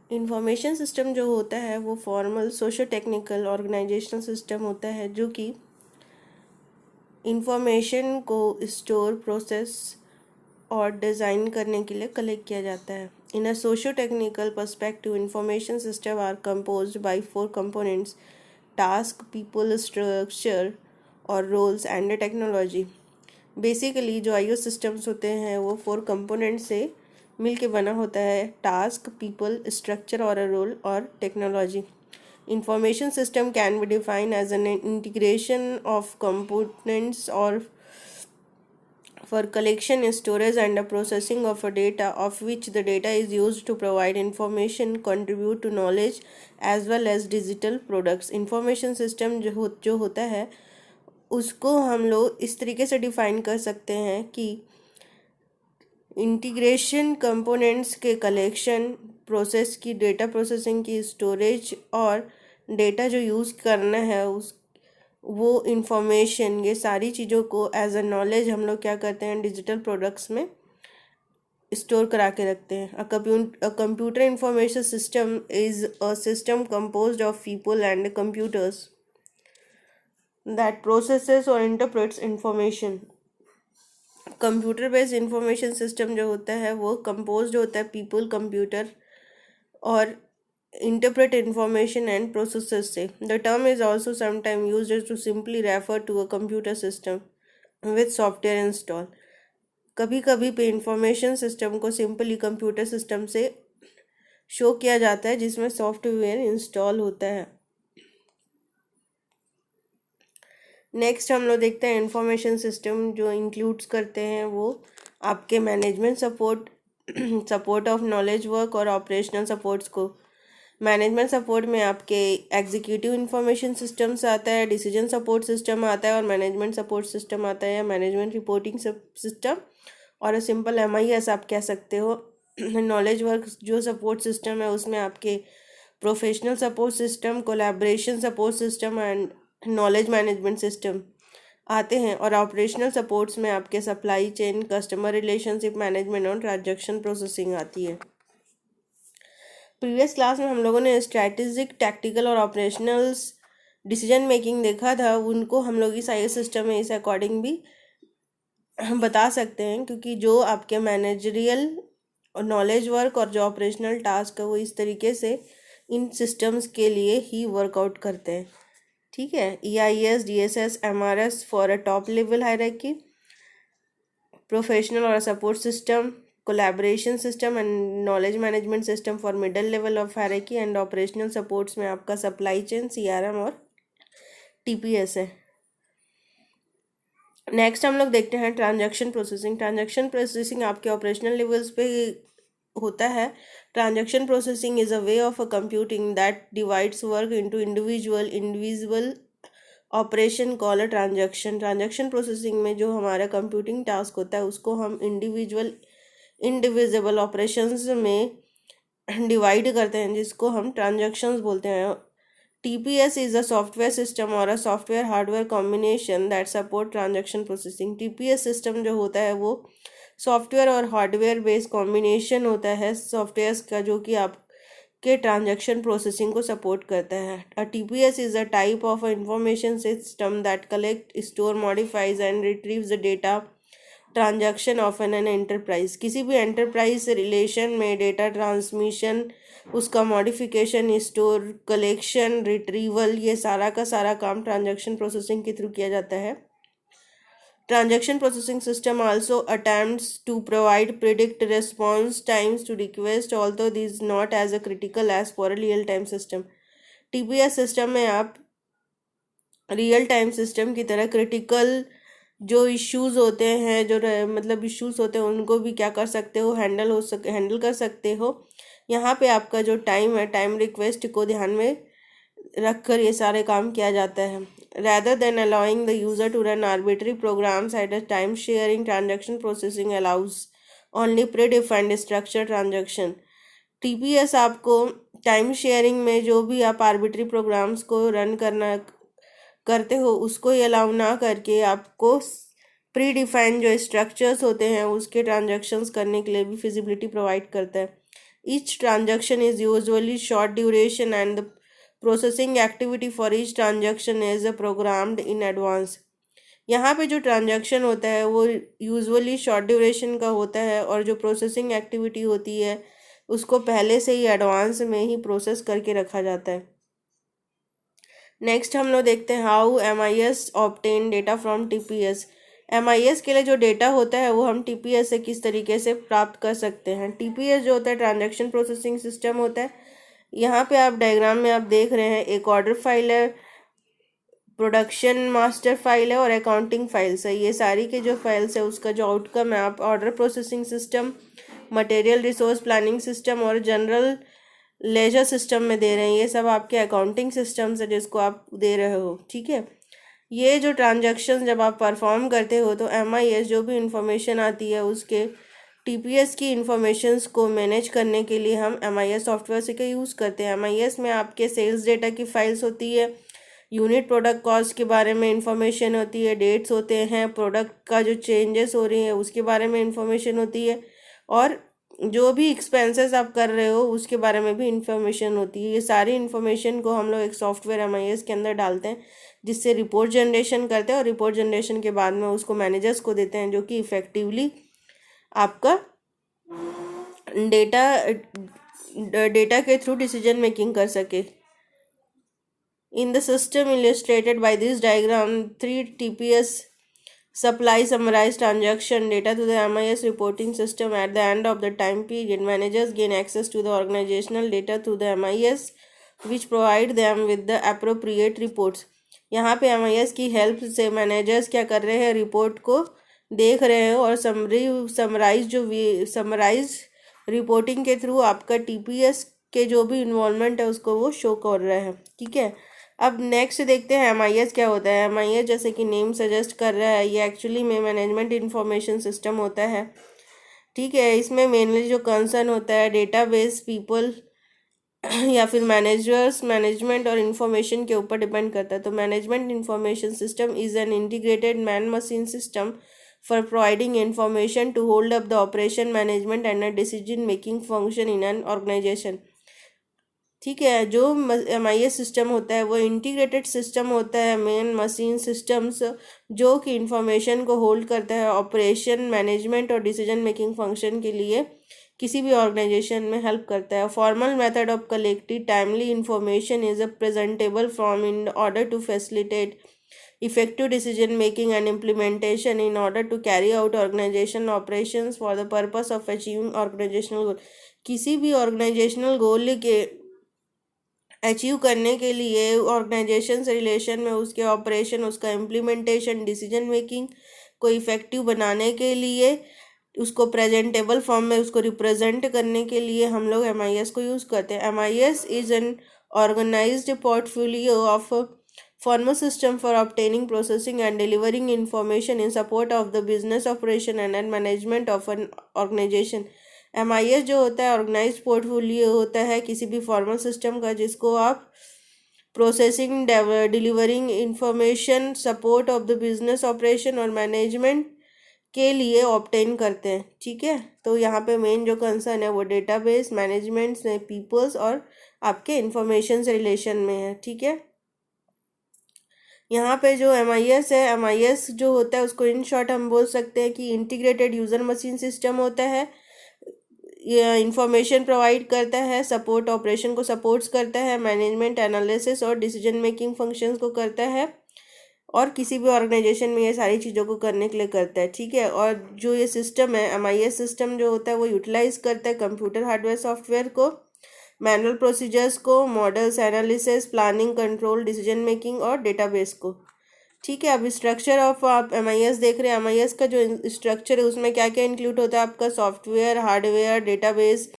Information system जो होता है वो formal socio technical organizational system होता है जो कि इंफॉर्मेशन को स्टोर प्रोसेस और डिज़ाइन करने के लिए कलेक्ट किया जाता है। In a socio technical perspective information system are composed by 4 components: task, people, structure और रोल्स एंड टेक्नोलॉजी। बेसिकली जो आईओ सिस्टम्स होते हैं वो 4 कंपोनेंट से मिल के बना होता है: टास्क, पीपल, स्ट्रक्चर और रोल और technology. Information system can be defined as an integration of components और for collection, storage and processing of a data of which the data is used to provide information, contribute to knowledge as well as digital products. Information system जो होता है उसको हम लोग इस तरीके से डिफाइन कर सकते हैं कि इंटीग्रेशन, कंपोनेंट्स के कलेक्शन, प्रोसेस की, डेटा प्रोसेसिंग की, स्टोरेज और डेटा जो यूज़ करना है उस वो इंफॉर्मेशन, ये सारी चीज़ों को एज अ नॉलेज हम लोग क्या करते हैं, डिजिटल प्रोडक्ट्स में स्टोर करा के रखते हैं। A computer information system is a system composed of people and computers that processes और interprets information. Computer based information system जो होता है वो कंपोज्ड होता है पीपल, कंप्यूटर और interpret information and processes से। The term is also sometimes used to simply refer to a computer system with software installed। कभी कभी पे इंफॉर्मेशन सिस्टम को सिंपली कंप्यूटर सिस्टम से शो किया जाता है जिसमें सॉफ्टवेयर इंस्टॉल होता है। नेक्स्ट हम लोग देखते हैं इंफॉर्मेशन सिस्टम जो इंक्लूड्स करते हैं वो आपके management support, support of knowledge work और ऑपरेशनल सपोर्ट्स को। मैनेजमेंट सपोर्ट में आपके एग्जीक्यूटिव इंफॉर्मेशन सिस्टम्स आता है, डिसीजन सपोर्ट सिस्टम आता है और मैनेजमेंट सपोर्ट सिस्टम आता है, मैनेजमेंट रिपोर्टिंग सिस्टम और सिंपल MIS आप कह सकते हो। नॉलेज वर्क जो सपोर्ट सिस्टम है उसमें आपके professional support system, collaboration support system and knowledge management system आते हैं और ऑपरेशनल सपोर्ट्स में आपके supply chain, customer relationship management और ट्रांजैक्शन प्रोसेसिंग आती है। प्रीवियस क्लास में हम लोगों ने स्ट्रैटेजिक, टैक्टिकल और ऑपरेशनल्स डिसीजन मेकिंग देखा था, उनको हम लोग इस आई सिस्टम में इस अकॉर्डिंग भी बता सकते हैं क्योंकि जो आपके मैनेजरियल और नॉलेज वर्क और जो ऑपरेशनल टास्क है वो इस तरीके से इन सिस्टम्स के लिए ही वर्कआउट करते हैं। ठीक है, EIS, DSS, MRS for a top level hierarchy, professional और support system, collaboration system and knowledge management system for middle level of hierarchy and operational supports में आपका सप्लाई चेन, CRM और TPS है। नेक्स्ट हम लोग देखते हैं ट्रांजैक्शन प्रोसेसिंग। ट्रांजैक्शन प्रोसेसिंग आपके ऑपरेशनल लेवल्स पे होता है। Transaction processing is a way of a computing that divides work into individual operation call a transaction. Transaction processing में जो हमारा कंप्यूटिंग टास्क होता है उसको हम इंडिविजिबल ऑपरेशंस में डिवाइड करते हैं जिसको हम ट्रांजैक्शंस बोलते हैं। TPS is a software system or a software hardware combination that support transaction processing। TPS system जो होता है वो सॉफ्टवेयर और हार्डवेयर बेस्ड कॉम्बिनेशन होता है सॉफ्टवेयर्स का जो कि आपके ट्रांजैक्शन प्रोसेसिंग को सपोर्ट करता है। TPS is a type of information system that collect, store, modifies and retrieves the data transaction of an enterprise. किसी भी एंटरप्राइज से रिलेशन में डेटा ट्रांसमिशन, उसका मॉडिफिकेशन, स्टोर, कलेक्शन, रिट्रीवल, ये सारा का सारा काम ट्रांजैक्शन प्रोसेसिंग के थ्रू किया जाता है। Transaction processing system also attempts to provide predict response times to request, although this not as a critical as for a real time system. TPS system में आप रियल टाइम सिस्टम की तरह critical जो issues होते हैं, जो मतलब issues होते हैं उनको भी क्या कर सकते हो, हैंडल कर सकते हो। यहाँ पे आपका जो टाइम है, टाइम रिक्वेस्ट को ध्यान में रख कर ये सारे काम किया जाता है। Rather than allowing the user to run arbitrary programs at a time sharing, transaction processing allows only predefined structure transaction. TPS आपको टाइम शेयरिंग में जो भी आप आर्बिट्री प्रोग्राम्स को रन करते हो उसको ये अलाउ ना करके आपको प्री डिफाइंड जो स्ट्रक्चर्स होते हैं उसके ट्रांजैक्शंस करने के लिए भी फिजिबिलिटी प्रोवाइड करता है। Each transaction is usually short duration and the processing activity for each transaction is programmed in advance. यहाँ पे जो ट्रांजैक्शन होता है वो यूजुअली शॉर्ट ड्यूरेशन का होता है और जो प्रोसेसिंग एक्टिविटी होती है उसको पहले से ही एडवांस में ही प्रोसेस करके रखा जाता है. नेक्स्ट हम लोग देखते हैं how MIS obtain data from TPS. MIS के लिए जो डेटा होता है वो हम TPS से किस तरीके से प्राप्त कर सकते हैं. TPS जो होता है ट्रांजैक्शन प्रोसेसिंग सिस्टम होता है. यहाँ पे आप डायग्राम में आप देख रहे हैं एक ऑर्डर फाइल है, प्रोडक्शन मास्टर फाइल है और अकाउंटिंग फाइल्स है. ये सारी के जो फाइल्स है उसका जो आउटकम है आप order processing system, material resource planning system और जनरल लेजर सिस्टम में दे रहे हैं. ये सब आपके अकाउंटिंग सिस्टम्स है जिसको आप दे रहे हो. ठीक है, ये जो ट्रांजैक्शन जब आप परफॉर्म करते हो तो MIS जो भी इंफॉर्मेशन आती है उसके TPS की इंफॉर्मेशंस को मैनेज करने के लिए हम MIS सॉफ्टवेयर से का यूज़ करते हैं. MIS में आपके सेल्स डेटा की फाइल्स होती है, यूनिट प्रोडक्ट कॉस्ट के बारे में इंफॉर्मेशन होती है, डेट्स होते हैं, प्रोडक्ट का जो चेंजेस हो रही है उसके बारे में इंफॉर्मेशन होती है और जो भी एक्सपेंसेस आप कर रहे हो उसके बारे में भी इंफॉर्मेशन होती है. ये सारी इंफॉर्मेशन को हम लोग एक सॉफ्टवेयर MIS के अंदर डालते हैं जिससे रिपोर्ट जनरेशन करते हैं और रिपोर्ट जनरेशन के बाद में उसको मैनेजर्स को देते हैं जो कि इफ़ेक्टिवली आपका डेटा के थ्रू डिसीजन मेकिंग कर सके. In the system illustrated by this diagram, 3 TPS supply summarized transaction data to the MIS reporting system. At the end of the time period, managers gain access to the organizational data through the MIS, which provide them with the appropriate reports. यहाँ पे MIS की help से managers क्या कर रहे हैं, report को देख रहे हैं और समराइज रिपोर्टिंग के थ्रू आपका TPS के जो भी इन्वॉल्वमेंट है उसको वो शो कर रहे हैं. ठीक है, अब नेक्स्ट देखते हैं MIS क्या होता है. MIS जैसे कि नेम सजेस्ट कर रहा है ये एक्चुअली में मैनेजमेंट इंफॉर्मेशन सिस्टम होता है. ठीक है, इसमें मेनली जो कंसर्न होता है डेटाबेस पीपल या फिर मैनेजर्स, मैनेजमेंट और इन्फॉर्मेशन के ऊपर डिपेंड करता है. तो management information system is an integrated man machine system for providing information to hold up the operation, management and a decision making function in an organization. ठीक है, जो MIS सिस्टम होता है वो इंटीग्रेटेड सिस्टम होता है मेन मशीन सिस्टम्स जो कि इंफॉर्मेशन को होल्ड करता है ऑपरेशन, मैनेजमेंट और डिसीजन मेकिंग फंक्शन के लिए किसी भी ऑर्गेनाइजेशन में हेल्प करता है. Formal method of collecting timely information is a presentable form in order to facilitate effective decision making and implementation in order to carry out organizational operations for the purpose of achieving organizational goal. किसी भी organizational goal के achieve करने के लिए organisation से relation में उसके operation, उसका इम्प्लीमेंटेशन, डिसीजन मेकिंग को इफ़ेक्टिव बनाने के लिए, उसको प्रेजेंटेबल फॉर्म में उसको रिप्रेजेंट करने के लिए हम लोग MIS को यूज़ करते हैं. MIS is an organized portfolio of formal system for obtaining, processing and delivering information in support of the business operation and management of an organization. MIS जो होता है ऑर्गेनाइज्ड पोर्टफोलियो होता है किसी भी फॉर्मल सिस्टम का जिसको आप processing, delivering information, support of the business operation और मैनेजमेंट के लिए ऑब्टेन करते हैं. ठीक है, तो यहाँ पे मेन जो कंसर्न है वो डेटाबेस, मैनेजमेंट, पीपल्स और आपके इंफॉर्मेशन से रिलेशन में है. ठीक है, यहाँ पे जो MIS है, MIS जो होता है उसको इन शॉर्ट हम बोल सकते हैं कि इंटीग्रेटेड यूज़र मशीन सिस्टम होता है. ये इंफॉर्मेशन प्रोवाइड करता है, सपोर्ट ऑपरेशन को सपोर्ट्स करता है, मैनेजमेंट, एनालिसिस और डिसीजन मेकिंग फंक्शंस को करता है और किसी भी ऑर्गेनाइजेशन में ये सारी चीज़ों को करने के लिए करता है. ठीक है, और जो ये सिस्टम है MIS सिस्टम जो होता है वो यूटिलाइज करता है कंप्यूटर हार्डवेयर सॉफ्टवेयर को, मैनुअल प्रोसीजर्स को, models, analysis, planning, control, decision making और डेटाबेस को. ठीक है, अब स्ट्रक्चर ऑफ आप MIS देख रहे हैं. MIS का जो स्ट्रक्चर है उसमें क्या क्या इंक्लूड होता है, आपका सॉफ्टवेयर, हार्डवेयर, डेटाबेस,